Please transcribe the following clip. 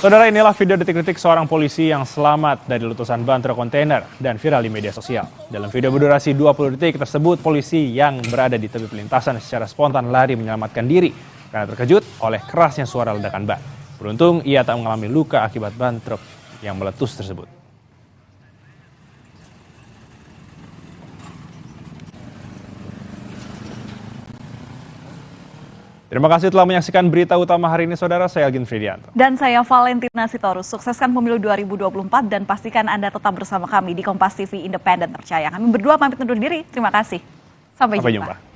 Saudara, inilah video detik-detik seorang polisi yang selamat dari letusan ban truk kontainer dan viral di media sosial. Dalam video berdurasi 20 detik tersebut, polisi yang berada di tepi pelintasan secara spontan lari menyelamatkan diri karena terkejut oleh kerasnya suara ledakan ban. Beruntung ia tak mengalami luka akibat ban truk yang meletus tersebut. Terima kasih telah menyaksikan berita utama hari ini, saudara. Saya Algin Fridianto. Dan saya Valentina Sitorus. Sukseskan pemilu 2024 dan pastikan Anda tetap bersama kami di Kompas TV Independen Terpercaya. Kami berdua pamit undur diri. Terima kasih. Sampai jumpa.